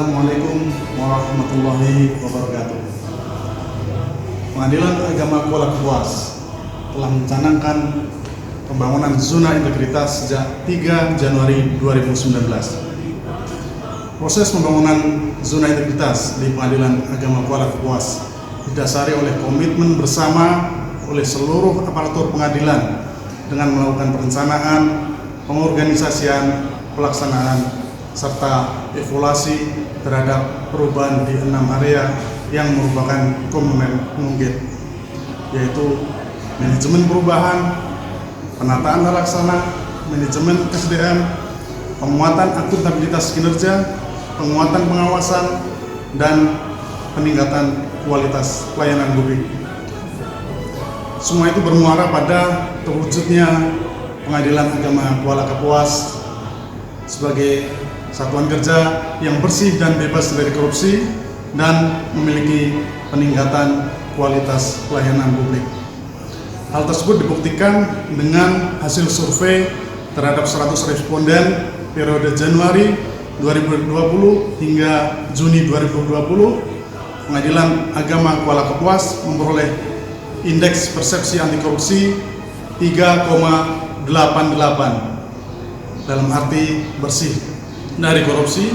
Assalamualaikum warahmatullahi wabarakatuh. Pengadilan Agama Kuala Kapuas telah mencanangkan pembangunan zona integritas sejak 3 Januari 2019. Proses pembangunan zona integritas di Pengadilan Agama Kuala Kapuas didasari oleh komitmen bersama oleh seluruh aparatur pengadilan dengan melakukan perencanaan, pengorganisasian, pelaksanaan, serta evaluasi terhadap perubahan di 6 area yang merupakan komponen pengungkit, yaitu manajemen perubahan, penataan tata laksana, manajemen SDM, penguatan akuntabilitas kinerja, penguatan pengawasan, dan peningkatan kualitas pelayanan publik. Semua itu bermuara pada terwujudnya Pengadilan Agama Kuala Kapuas sebagai satuan kerja yang bersih dan bebas dari korupsi dan memiliki peningkatan kualitas pelayanan publik. Hal tersebut dibuktikan dengan hasil survei terhadap 100 responden periode Januari 2020 hingga Juni 2020. Pengadilan Agama Kuala Kapuas memperoleh indeks persepsi anti korupsi 3,88 dalam arti bersih dari korupsi,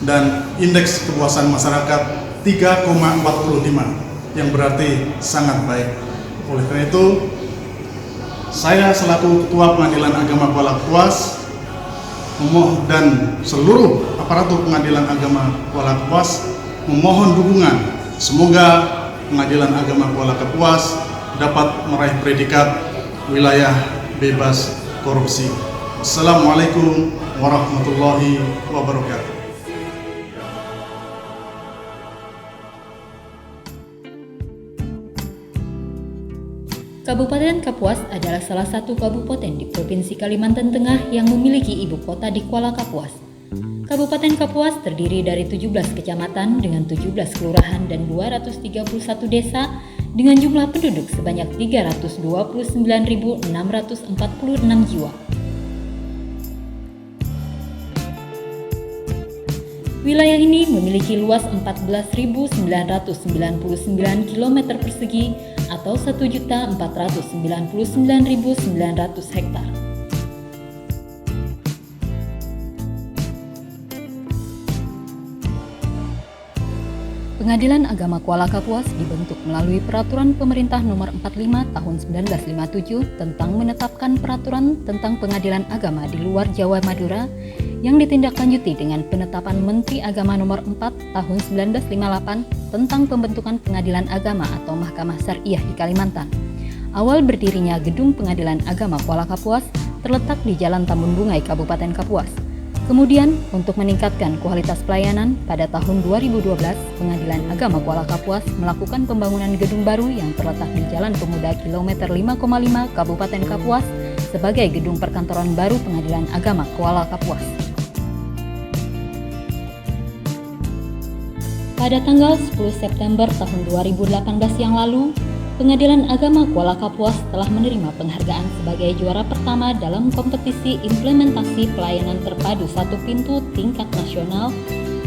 dan indeks kepuasan masyarakat 3,45 yang berarti sangat baik. Oleh karena itu, saya selaku Ketua Pengadilan Agama Kuala Kapuas dan seluruh aparatur Pengadilan Agama Kuala Kapuas memohon dukungan. Semoga Pengadilan Agama Kuala Kapuas dapat meraih predikat wilayah bebas korupsi. Assalamualaikum warahmatullahi wabarakatuh. Kabupaten Kapuas adalah salah satu kabupaten di Provinsi Kalimantan Tengah yang memiliki ibu kota di Kuala Kapuas. Kabupaten Kapuas terdiri dari 17 kecamatan dengan 17 kelurahan dan 231 desa dengan jumlah penduduk sebanyak 329.646 jiwa. Wilayah ini memiliki luas 14.999 km persegi atau 1.499.900 hektar. Pengadilan Agama Kuala Kapuas dibentuk melalui Peraturan Pemerintah Nomor 45 Tahun 1957 tentang menetapkan peraturan tentang pengadilan agama di luar Jawa Madura, yang ditindaklanjuti dengan penetapan Menteri Agama Nomor 4 Tahun 1958 tentang pembentukan pengadilan agama atau Mahkamah Syariah di Kalimantan. Awal berdirinya Gedung Pengadilan Agama Kuala Kapuas terletak di Jalan Tambun Bungai, Kabupaten Kapuas. Kemudian, untuk meningkatkan kualitas pelayanan, pada tahun 2012, Pengadilan Agama Kuala Kapuas melakukan pembangunan gedung baru yang terletak di Jalan Pemuda kilometer 5,5 Kabupaten Kapuas sebagai gedung perkantoran baru Pengadilan Agama Kuala Kapuas. Pada tanggal 10 September tahun 2018 yang lalu, Pengadilan Agama Kuala Kapuas telah menerima penghargaan sebagai juara pertama dalam kompetisi implementasi pelayanan terpadu satu pintu tingkat nasional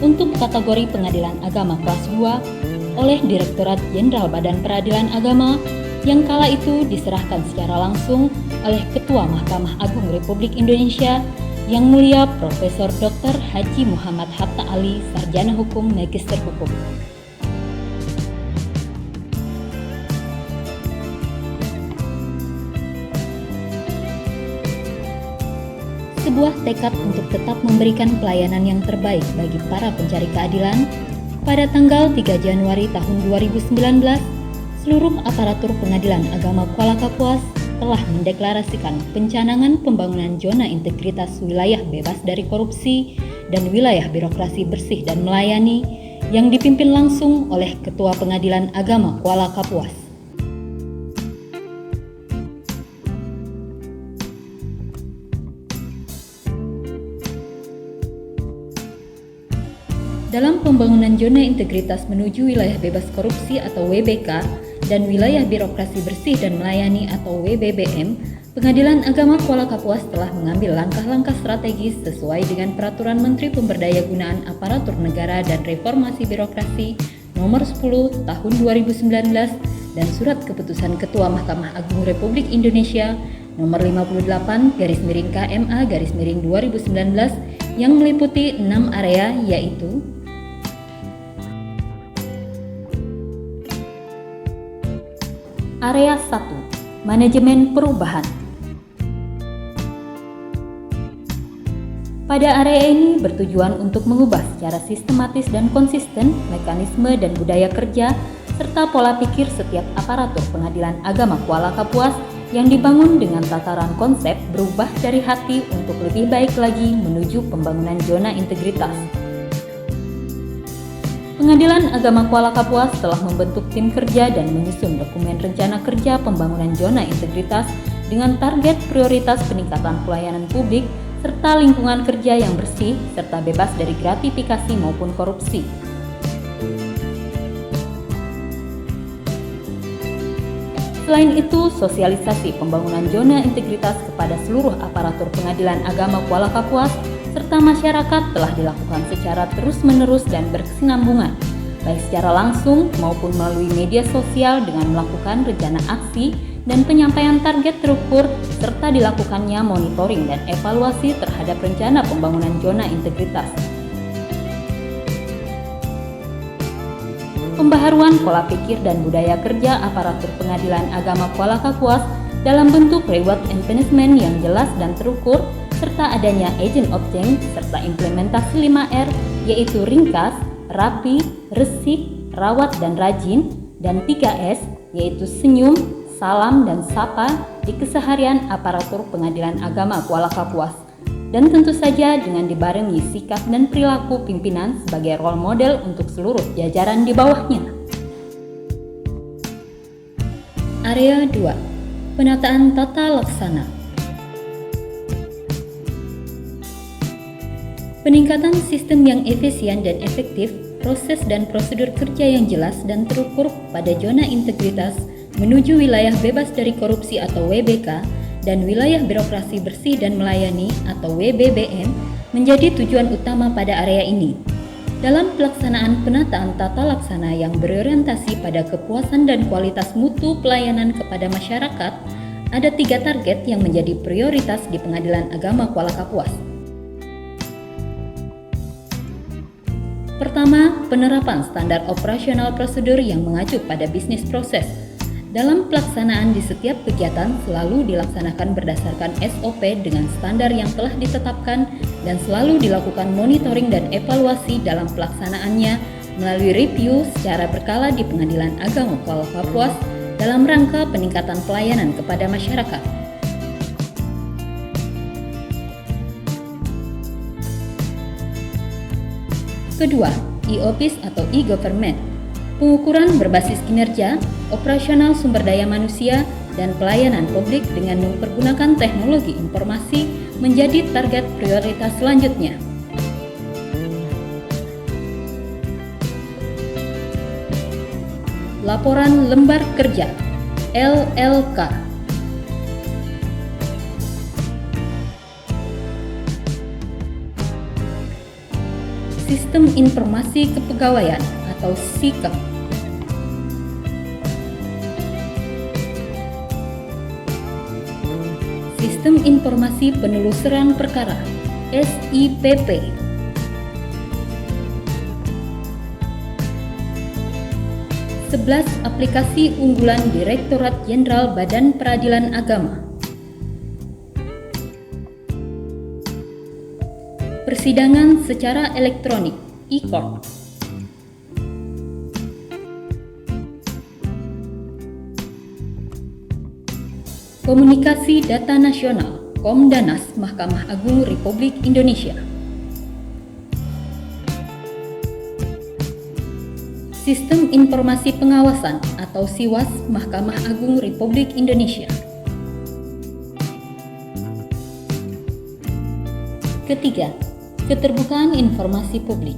untuk kategori Pengadilan Agama kelas 2 oleh Direktorat Jenderal Badan Peradilan Agama yang kala itu diserahkan secara langsung oleh Ketua Mahkamah Agung Republik Indonesia Yang Mulia Profesor Dr. Haji Muhammad Hatta Ali, Sarjana Hukum, Magister Hukum. Sebuah tekad untuk tetap memberikan pelayanan yang terbaik bagi para pencari keadilan, pada tanggal 3 Januari tahun 2019, seluruh aparatur Pengadilan Agama Kuala Kapuas telah mendeklarasikan pencanangan pembangunan zona integritas wilayah bebas dari korupsi dan wilayah birokrasi bersih dan melayani yang dipimpin langsung oleh Ketua Pengadilan Agama Kuala Kapuas. Dalam pembangunan zona integritas menuju wilayah bebas korupsi atau WBK dan wilayah birokrasi bersih dan melayani atau WBBM, Pengadilan Agama Kuala Kapuas telah mengambil langkah-langkah strategis sesuai dengan Peraturan Menteri Pemberdayagunaan Aparatur Negara dan Reformasi Birokrasi Nomor 10 Tahun 2019 dan Surat Keputusan Ketua Mahkamah Agung Republik Indonesia Nomor 58-KMA-2019 yang meliputi 6 area, yaitu Area 1. Manajemen Perubahan. Pada area ini bertujuan untuk mengubah secara sistematis dan konsisten mekanisme dan budaya kerja serta pola pikir setiap aparatur Pengadilan Agama Kuala Kapuas yang dibangun dengan tataran konsep berubah dari hati untuk lebih baik lagi menuju pembangunan zona integritas. Pengadilan Agama Kuala Kapuas telah membentuk tim kerja dan menyusun dokumen rencana kerja pembangunan zona integritas dengan target prioritas peningkatan pelayanan publik serta lingkungan kerja yang bersih serta bebas dari gratifikasi maupun korupsi. Selain itu, sosialisasi pembangunan zona integritas kepada seluruh aparatur Pengadilan Agama Kuala Kapuas serta masyarakat telah dilakukan secara terus-menerus dan berkesinambungan, baik secara langsung maupun melalui media sosial dengan melakukan rencana aksi dan penyampaian target terukur serta dilakukannya monitoring dan evaluasi terhadap rencana pembangunan zona integritas. Pembaharuan pola pikir dan budaya kerja aparatur Pengadilan Agama Kuala Kapuas dalam bentuk reward and punishment yang jelas dan terukur serta adanya agent of change serta implementasi 5R, yaitu ringkas, rapi, resik, rawat dan rajin, dan 3S, yaitu senyum, salam dan sapa di keseharian aparatur Pengadilan Agama Kuala Kapuas, dan tentu saja dengan dibarengi sikap dan perilaku pimpinan sebagai role model untuk seluruh jajaran di bawahnya. Area 2. Penataan tata laksana. Peningkatan sistem yang efisien dan efektif, proses dan prosedur kerja yang jelas dan terukur pada zona integritas menuju wilayah bebas dari korupsi atau WBK dan wilayah birokrasi bersih dan melayani atau WBBM menjadi tujuan utama pada area ini. Dalam pelaksanaan penataan tata laksana yang berorientasi pada kepuasan dan kualitas mutu pelayanan kepada masyarakat, ada 3 target yang menjadi prioritas di Pengadilan Agama Kuala Kapuas. Pertama, penerapan standar operasional prosedur yang mengacu pada bisnis proses. Dalam pelaksanaan di setiap kegiatan selalu dilaksanakan berdasarkan SOP dengan standar yang telah ditetapkan dan selalu dilakukan monitoring dan evaluasi dalam pelaksanaannya melalui review secara berkala di Pengadilan Agama Kuala Kapuas dalam rangka peningkatan pelayanan kepada masyarakat. Kedua, e-office atau e-government. Pengukuran berbasis kinerja, operasional sumber daya manusia, dan pelayanan publik dengan mempergunakan teknologi informasi menjadi target prioritas selanjutnya. Laporan Lembar Kerja (LLK). Sistem Informasi Kepegawaian atau SIKA. Sistem Informasi Penelusuran Perkara (SIPP). Aplikasi unggulan Direktorat Jenderal Badan Peradilan Agama. Persidangan secara elektronik e-court. Komunikasi Data Nasional Komdanas Mahkamah Agung Republik Indonesia. Sistem Informasi Pengawasan atau SIWAS Mahkamah Agung Republik Indonesia. Ketiga, keterbukaan informasi publik.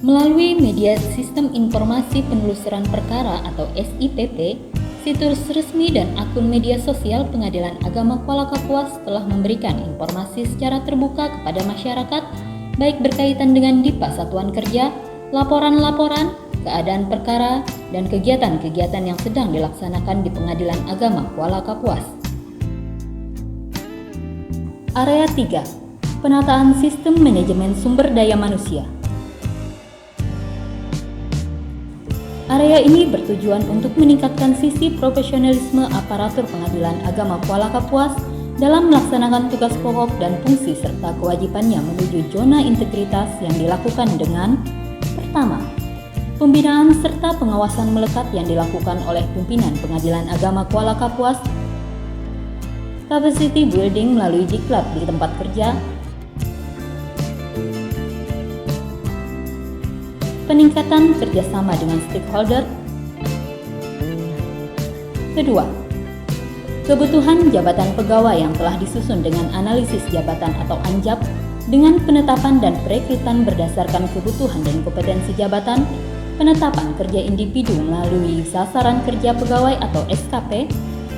Melalui media Sistem Informasi Penelusuran Perkara atau SIPP, Situs resmi dan akun media sosial Pengadilan Agama Kuala Kapuas telah memberikan informasi secara terbuka kepada masyarakat, baik berkaitan dengan DIPA Satuan Kerja, laporan-laporan, keadaan perkara, dan kegiatan-kegiatan yang sedang dilaksanakan di Pengadilan Agama Kuala Kapuas. Area 3. Penataan Sistem Manajemen Sumber Daya Manusia. Area ini bertujuan untuk meningkatkan sisi profesionalisme aparatur Pengadilan Agama Kuala Kapuas dalam melaksanakan tugas pokok dan fungsi serta kewajibannya menuju zona integritas yang dilakukan dengan: pertama, pembinaan serta pengawasan melekat yang dilakukan oleh pimpinan Pengadilan Agama Kuala Kapuas, capacity building melalui diklat di tempat kerja, peningkatan kerjasama dengan stakeholder. Kedua, kebutuhan jabatan pegawai yang telah disusun dengan analisis jabatan atau ANJAP dengan penetapan dan perekrutan berdasarkan kebutuhan dan kompetensi jabatan, penetapan kerja individu melalui sasaran kerja pegawai atau SKP,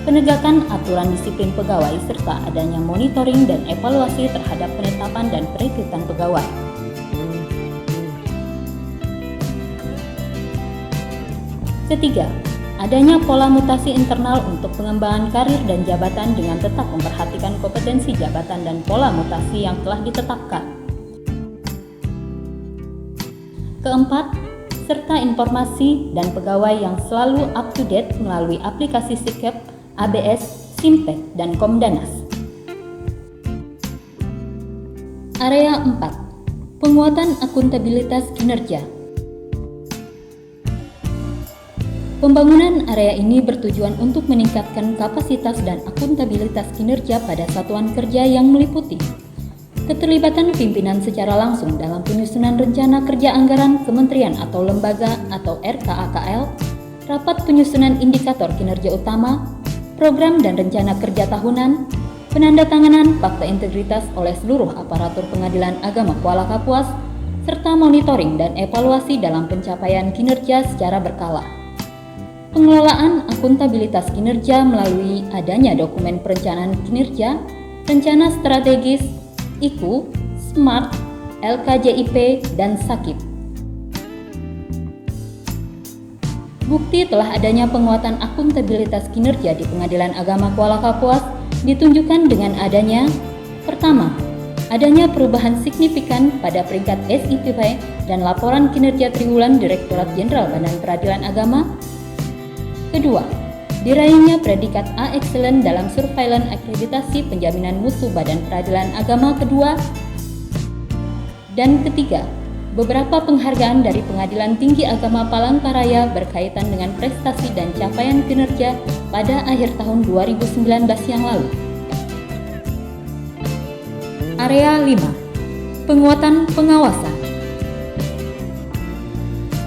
penegakan aturan disiplin pegawai serta adanya monitoring dan evaluasi terhadap penetapan dan perekrutan pegawai. Ketiga, adanya pola mutasi internal untuk pengembangan karir dan jabatan dengan tetap memperhatikan kompetensi jabatan dan pola mutasi yang telah ditetapkan. Keempat, serta informasi dan pegawai yang selalu up to date melalui aplikasi SIKEP, ABS, Simpek, dan Komdanas. Area 4. Penguatan akuntabilitas kinerja. Pembangunan area ini bertujuan untuk meningkatkan kapasitas dan akuntabilitas kinerja pada satuan kerja yang meliputi keterlibatan pimpinan secara langsung dalam penyusunan rencana kerja anggaran kementerian atau lembaga atau RKAKL, rapat penyusunan indikator kinerja utama, program dan rencana kerja tahunan, penandatanganan fakta integritas oleh seluruh aparatur Pengadilan Agama Kuala Kapuas, serta monitoring dan evaluasi dalam pencapaian kinerja secara berkala. Pengelolaan akuntabilitas kinerja melalui adanya dokumen perencanaan kinerja, rencana strategis, IKU, SMART, LKJIP, dan SAKIP. Bukti telah adanya penguatan akuntabilitas kinerja di Pengadilan Agama Kuala Kapuas ditunjukkan dengan adanya: pertama, adanya perubahan signifikan pada peringkat SIPP dan laporan kinerja triwulan Direktorat Jenderal Badan Peradilan Agama. Kedua, diraihnya predikat A Excellent dalam surveillance akreditasi penjaminan mutu Badan Peradilan Agama kedua. Dan ketiga, beberapa penghargaan dari Pengadilan Tinggi Agama Palangkaraya berkaitan dengan prestasi dan capaian kinerja pada akhir tahun 2019 yang lalu. Area 5. Penguatan pengawasan.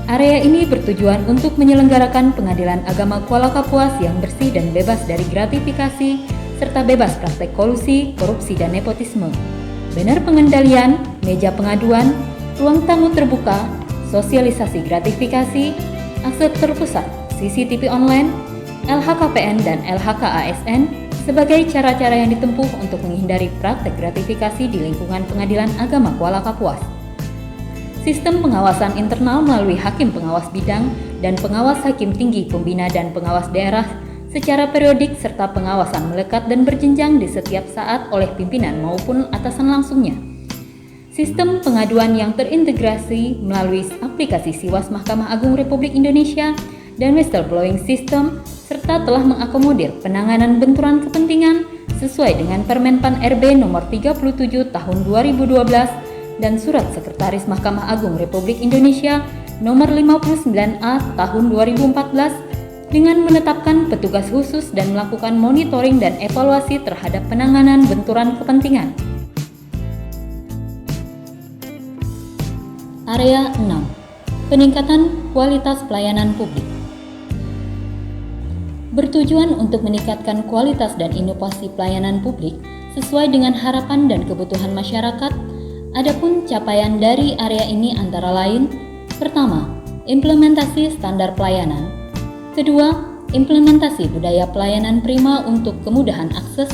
Area ini bertujuan untuk menyelenggarakan Pengadilan Agama Kuala Kapuas yang bersih dan bebas dari gratifikasi, serta bebas praktek kolusi, korupsi, dan nepotisme. Banner pengendalian, meja pengaduan, ruang tamu terbuka, sosialisasi gratifikasi, akses terpusat, CCTV online, LHKPN, dan LHKASN sebagai cara-cara yang ditempuh untuk menghindari praktek gratifikasi di lingkungan Pengadilan Agama Kuala Kapuas. Sistem pengawasan internal melalui hakim pengawas bidang dan pengawas hakim tinggi pembina dan pengawas daerah secara periodik serta pengawasan melekat dan berjenjang di setiap saat oleh pimpinan maupun atasan langsungnya. Sistem pengaduan yang terintegrasi melalui aplikasi Siwas Mahkamah Agung Republik Indonesia dan whistleblowing system serta telah mengakomodir penanganan benturan kepentingan sesuai dengan Permenpan RB nomor 37 tahun 2012 dan Surat Sekretaris Mahkamah Agung Republik Indonesia nomor 59A tahun 2014 dengan menetapkan petugas khusus dan melakukan monitoring dan evaluasi terhadap penanganan benturan kepentingan. Area 6. Peningkatan kualitas pelayanan publik. Bertujuan untuk meningkatkan kualitas dan inovasi pelayanan publik sesuai dengan harapan dan kebutuhan masyarakat. Adapun capaian dari area ini antara lain: pertama, implementasi standar pelayanan; kedua, implementasi budaya pelayanan prima untuk kemudahan akses.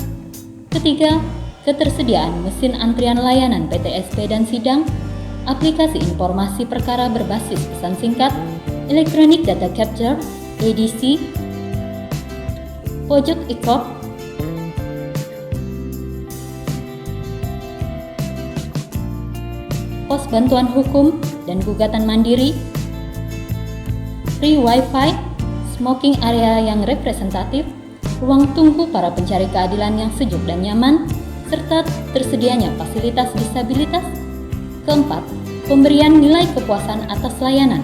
Ketiga, ketersediaan mesin antrian layanan PTSP dan sidang, aplikasi informasi perkara berbasis pesan singkat, Electronic Data Capture, EDC, pojok e-court, pos bantuan hukum dan gugatan mandiri, free wifi, smoking area yang representatif, ruang tunggu para pencari keadilan yang sejuk dan nyaman, serta tersedianya fasilitas disabilitas. Keempat, pemberian nilai kepuasan atas layanan.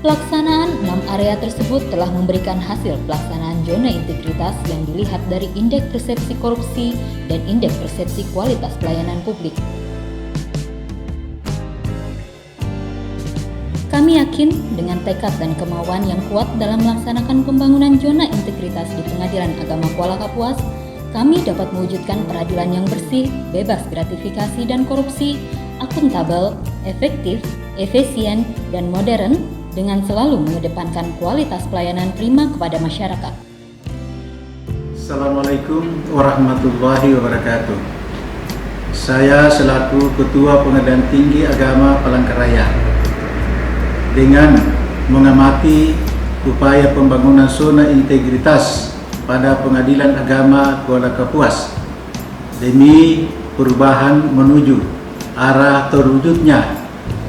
Pelaksanaan 6 area tersebut telah memberikan hasil pelaksanaan zona integritas yang dilihat dari indeks persepsi korupsi dan indeks persepsi kualitas pelayanan publik. Kami yakin dengan tekad dan kemauan yang kuat dalam melaksanakan pembangunan zona integritas di Pengadilan Agama Kuala Kapuas, kami dapat mewujudkan peradilan yang bersih, bebas gratifikasi dan korupsi, akuntabel, efektif, efisien, dan modern dengan selalu mengedepankan kualitas pelayanan prima kepada masyarakat. Assalamualaikum warahmatullahi wabarakatuh. Saya selaku Ketua Pengadilan Tinggi Agama Palangkaraya, dengan mengamati upaya pembangunan zona integritas pada Pengadilan Agama Kuala Kapuas demi perubahan menuju arah terwujudnya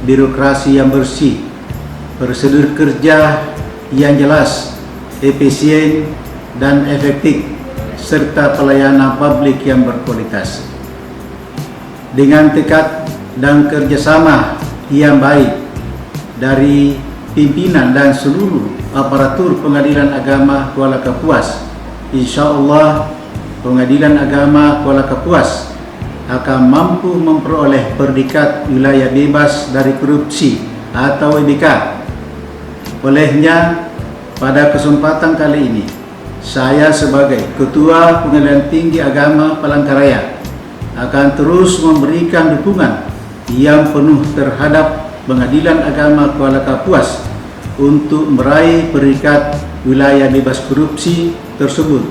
birokrasi yang bersih, prosedur kerja yang jelas, efisien dan efektif, serta pelayanan publik yang berkualitas. Dengan tekad dan kerjasama yang baik dari pimpinan dan seluruh aparatur Pengadilan Agama Kuala Kapuas, insya-Allah Pengadilan Agama Kuala Kapuas akan mampu memperoleh predikat wilayah bebas dari korupsi atau WBK. Olehnya, pada kesempatan kali ini, saya sebagai Ketua Pengadilan Tinggi Agama Palangkaraya akan terus memberikan dukungan yang penuh terhadap Pengadilan Agama Kuala Kapuas untuk meraih predikat wilayah bebas korupsi tersebut.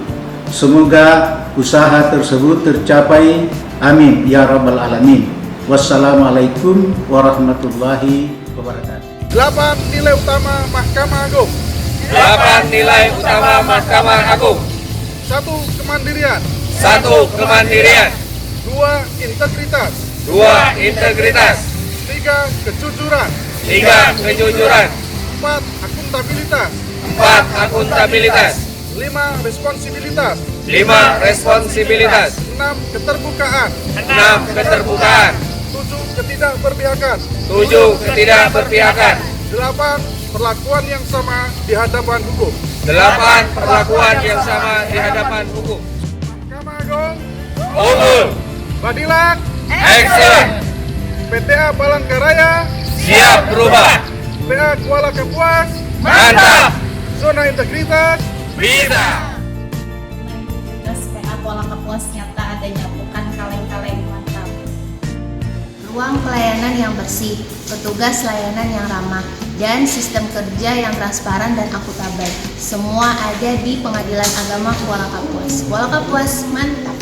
Semoga usaha tersebut tercapai. Amin ya rabbal alamin. Wassalamualaikum warahmatullahi wabarakatuh. 8 nilai utama Mahkamah Agung. 8 nilai utama Mahkamah Agung. 1. Kemandirian. 1. Kemandirian. 2. Integritas. 2. Integritas. 3. Kejujuran. 3. Kejujuran. 4. Akuntabilitas. 4. Akuntabilitas. 5. Responsibilitas. 5. Responsibilitas. 6. Keterbukaan. 6. Keterbukaan. 7. Ketidakberpihakan. 7. Ketidakberpihakan. 8. Perlakuan yang sama di hadapan hukum. 8. Perlakuan yang sama di hadapan hukum. Mahkamah Agung. Unggul. Badilat. Excellent. PTA Palangkaraya. Siap berubah. PA Kuala Kapuas. Mantap. Zona integritas. Bisa. Terus PA Kuala Kapuas nyata adanya, bukan kaleng-kaleng, mantap. Ruang pelayanan yang bersih, petugas layanan yang ramah, dan sistem kerja yang transparan dan akuntabel. Semua ada di Pengadilan Agama Kuala Kapuas. Kuala Kapuas, mantap.